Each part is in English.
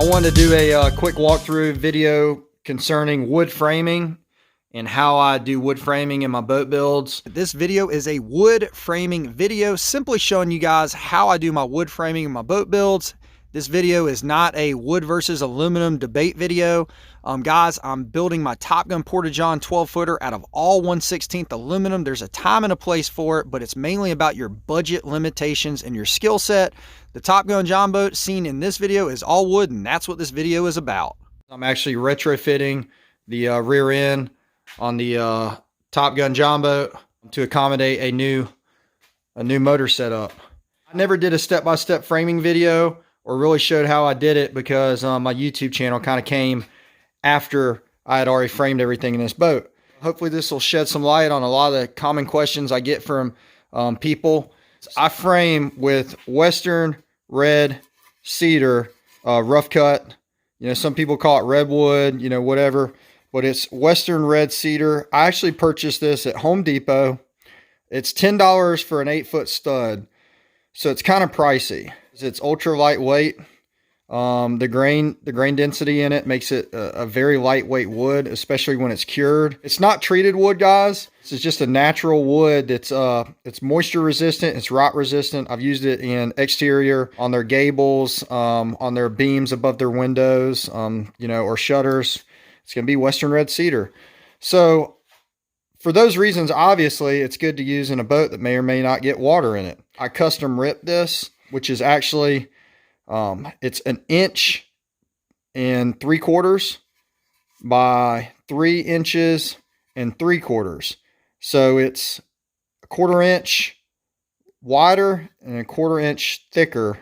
I wanted to do a quick walkthrough video concerning wood framing and how I do wood framing in my boat builds. This video is a wood framing video, simply showing you guys how I do my wood framing in my boat builds. This video is not a wood versus aluminum debate video. Guys, I'm building my Top Gun Porta-John 12-footer out of all 1/16 aluminum. There's a time and a place for it, but it's mainly about your budget limitations and your skill set. The Top Gun John boat seen in this video is all wood, and that's what this video is about. I'm actually retrofitting the rear end on the Top Gun John boat to accommodate a new motor setup. I never did a step-by-step framing video or really showed how I did it because my YouTube channel kind of came after I had already framed everything in this boat. Hopefully this will shed some light on a lot of the common questions I get from people. I frame with Western red cedar, rough cut. You know, some people call it redwood, you know, whatever, but it's Western red cedar. I actually purchased this at Home Depot. It's $10 for an 8-foot stud. So it's kind of pricey. It's ultra lightweight. The grain density in it makes it a very lightweight wood, especially when it's cured. It's not treated wood, guys. This is just a natural wood that's it's moisture resistant, it's rot resistant. I've used it in exterior, on their gables, on their beams above their windows, you know, or shutters. It's gonna be Western red cedar. So for those reasons, obviously, it's good to use in a boat that may or may not get water in it. I custom ripped this, which is actually, it's 1 3/4 inches by 3 3/4 inches. So it's 1/4 inch wider and 1/4 inch thicker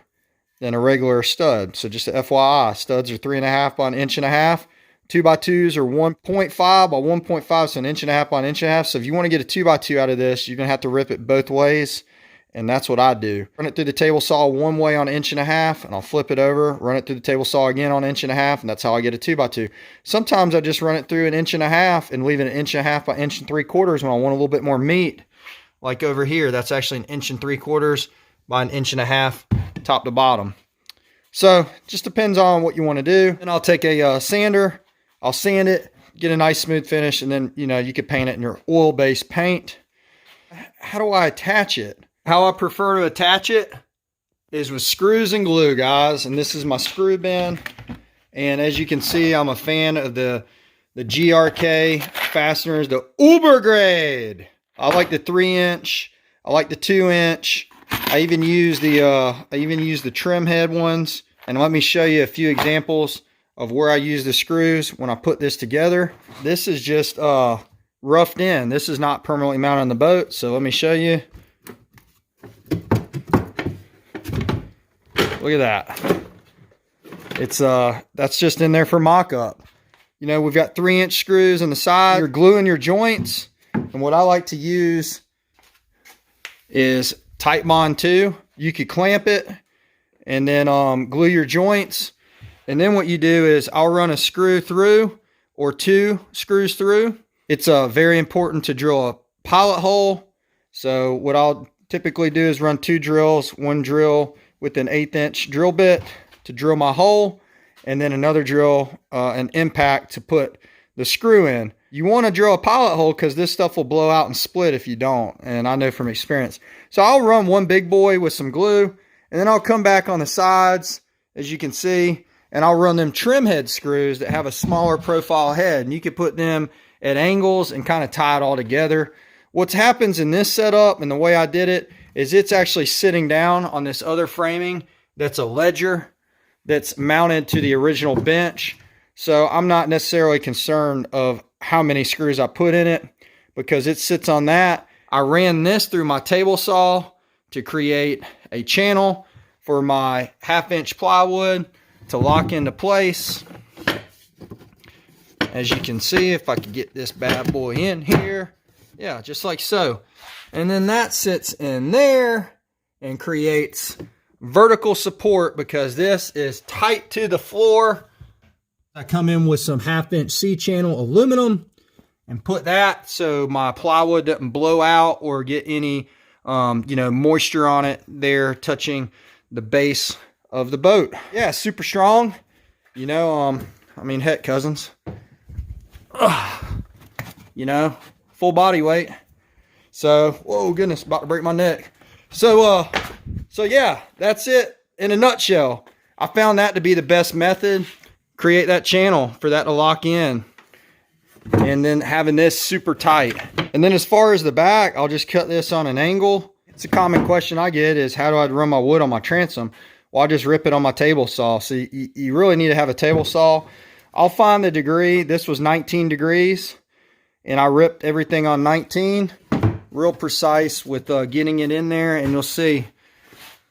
than a regular stud. So just a FYI, studs are 3.5 by 1.5 inches. 2x2s are 1.5 by 1.5, so 1.5 by 1.5 inches. So if you want to get a 2x2 out of this, you're gonna have to rip it both ways. And that's what I do. Run it through the table saw one way on 1.5 inches, and I'll flip it over, run it through the table saw again on 1.5 inches, and that's how I get a 2x2. Sometimes I just run it through 1.5 inches and leave it 1.5 inches by 1 3/4 when I want a little bit more meat. Like over here, that's actually 1 3/4 inches by 1.5 inches top to bottom. So just depends on what you want to do. And I'll take a sander, I'll sand it, get a nice smooth finish, and then, you know, you could paint it in your oil-based paint. How do I attach it? How I prefer to attach it is with screws and glue, guys. And this is my screw bin. And as you can see, I'm a fan of the GRK fasteners, the Uber grade. I like the 3-inch. I like the 2-inch. I even use the trim head ones. And let me show you a few examples of where I use the screws when I put this together. This is just roughed in. This is not permanently mounted on the boat. So let me show you. Look at that. It's that's just in there for mock-up. You know, we've got 3-inch screws on the side. You're gluing your joints. And what I like to use is Tight Bond 2. You could clamp it and then glue your joints. And then what you do is I'll run a screw through or 2 screws through. It's very important to drill a pilot hole. So what I'll typically do is run 2 drills, 1 drill with an 1/8 inch drill bit to drill my hole, and then another drill, an impact to put the screw in. You want to drill a pilot hole because this stuff will blow out and split if you don't, and I know from experience. So I'll run 1 big boy with some glue, and then I'll come back on the sides, as you can see, and I'll run them trim head screws that have a smaller profile head, and you can put them at angles and kind of tie it all together. What happens in this setup and the way I did it is it's actually sitting down on this other framing that's a ledger that's mounted to the original bench. So I'm not necessarily concerned of how many screws I put in it because it sits on that. I ran this through my table saw to create a channel for my 1/2 inch plywood to lock into place. As you can see, if I could get this bad boy in here, yeah, just like so. And then that sits in there and creates vertical support because this is tight to the floor. I come in with some 1/2 inch C-channel aluminum and put that so my plywood doesn't blow out or get any you know, moisture on it there touching the base of the boat. Yeah, super strong. You know, I mean, heck, cousins. You know, full body weight. So, whoa, goodness, about to break my neck. So yeah, that's it in a nutshell. I found that to be the best method. Create that channel for that to lock in. And then having this super tight. And then as far as the back, I'll just cut this on an angle. It's a common question I get is, how do I run my wood on my transom? Well, I just rip it on my table saw. So you really need to have a table saw. I'll find the degree. This was 19 degrees. And I ripped everything on 19. Real precise with getting it in there. And you'll see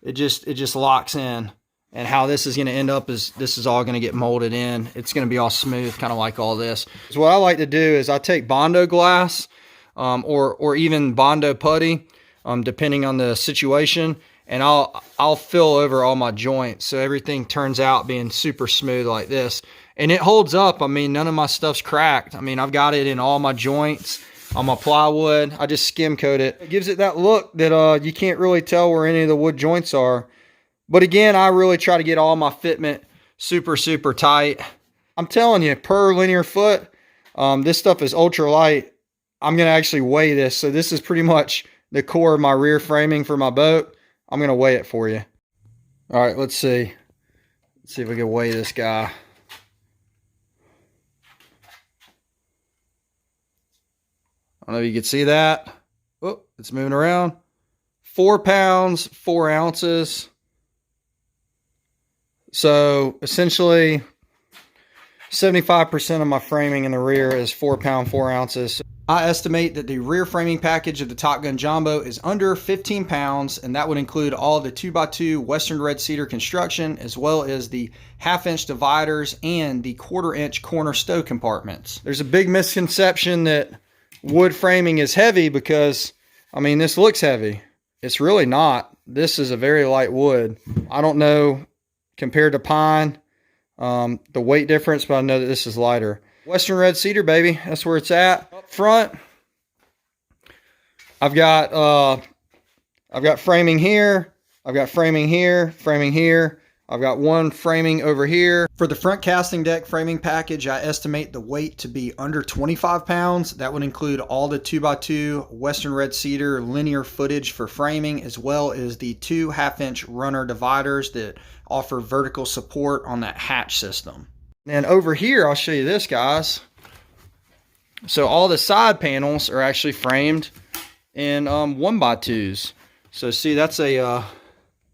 it just locks in. And how this is going to end up is this is all going to get molded in. It's going to be all smooth, kind of like all this. So what I like to do is I take Bondo glass or even Bondo putty, depending on the situation, and I'll fill over all my joints so everything turns out being super smooth like this. And it holds up. I mean, none of my stuff's cracked. I mean, I've got it in all my joints on my plywood. I just skim coat it. It gives it that look that you can't really tell where any of the wood joints are. But again, I really try to get all my fitment super, super tight. I'm telling you, per linear foot, this stuff is ultra light. I'm going to actually weigh this. So this is pretty much the core of my rear framing for my boat. I'm going to weigh it for you. All right, let's see. Let's see if we can weigh this guy. I don't know if you can see that. Oh, it's moving around. 4 pounds, 4 ounces. So essentially 75% of my framing in the rear is 4 pound, 4 ounces. I estimate that the rear framing package of the Top Gun Jumbo is under 15 pounds, and that would include all the 2x2 Western red cedar construction, as well as the 1/2 inch dividers and the 1/4 inch corner stow compartments. There's a big misconception that wood framing is heavy because, I mean, this looks heavy. It's really not. This is a very light wood. I don't know compared to pine, the weight difference, but I know that this is lighter. Western red cedar, baby. That's where it's at. Up front, I've got framing here. I've got framing here, framing here. I've got one framing over here. For the front casting deck framing package, I estimate the weight to be under 25 pounds. That would include all the 2x2 Western red cedar linear footage for framing, as well as the 2 1/2 inch runner dividers that offer vertical support on that hatch system. And over here, I'll show you this, guys. So all the side panels are actually framed in 1x2s. So see, that's a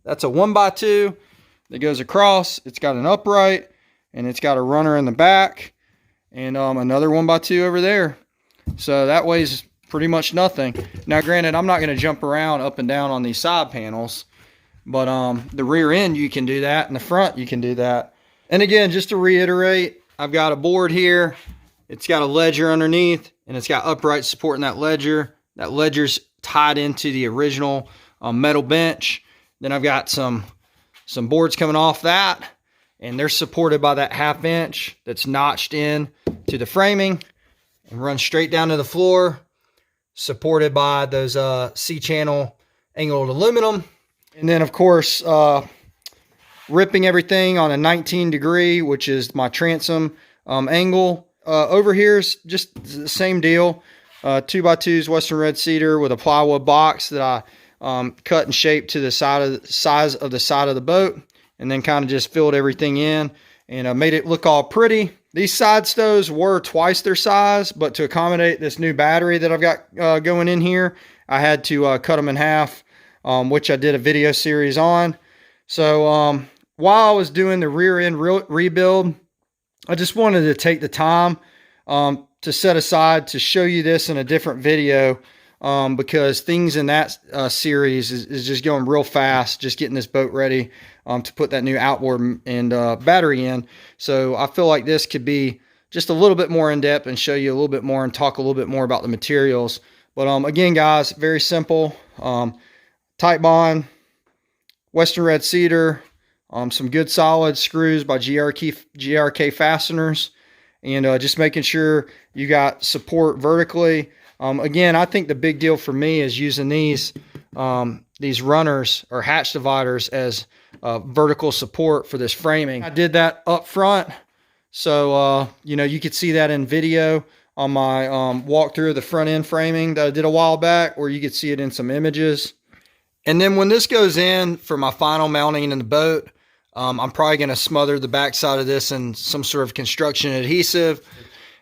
1x2 that goes across. It's got an upright, and it's got a runner in the back, and another 1x2 over there. So that weighs pretty much nothing. Now, granted, I'm not going to jump around up and down on these side panels, but the rear end, you can do that, and the front, you can do that. And again, just to reiterate, I've got a board here. It's got a ledger underneath, and it's got upright support in that ledger. That ledger's tied into the original metal bench. Then I've got some boards coming off that, and they're supported by that 1/2 inch that's notched in to the framing and runs straight down to the floor, supported by those C-channel angled aluminum. And then, of course, ripping everything on a 19 degree, which is my transom angle. Over here is just the same deal. 2x2s Western red cedar with a plywood box that I cut and shaped to the size of the side of the boat, and then kind of just filled everything in and made it look all pretty. These side stows were twice their size, but to accommodate this new battery that I've got going in here, I had to cut them in half, which I did a video series on. So while I was doing the rear end rebuild, I just wanted to take the time to set aside to show you this in a different video, because things in that series is just going real fast, just getting this boat ready to put that new outboard and battery in. So I feel like this could be just a little bit more in depth and show you a little bit more and talk a little bit more about the materials. But again, guys, very simple. Tight bond, Western red cedar, some good solid screws by GRK Fasteners, and just making sure you got support vertically. Again, I think the big deal for me is using these runners or hatch dividers as vertical support for this framing. I did that up front So, you know, you could see that in video on my walkthrough of the front end framing that I did a while back, or you could see it in some images. And then when this goes in for my final mounting in the boat, I'm probably going to smother the backside of this in some sort of construction adhesive,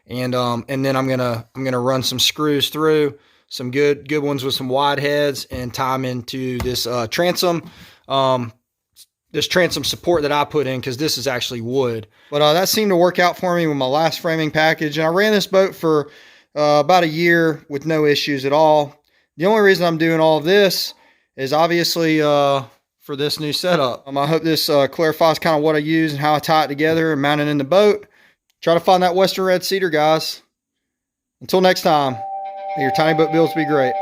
and then I'm gonna run some screws through, some good ones with some wide heads, and tie them into this transom. This transom support that I put in, because this is actually wood. But that seemed to work out for me with my last framing package, and I ran this boat for about a year with no issues at all. The only reason I'm doing all of this is obviously for this new setup. I hope this clarifies kind of what I use and how I tie it together and mount it in the boat. Try to find that Western red cedar, guys. Until next time, may your tiny boat builds be great.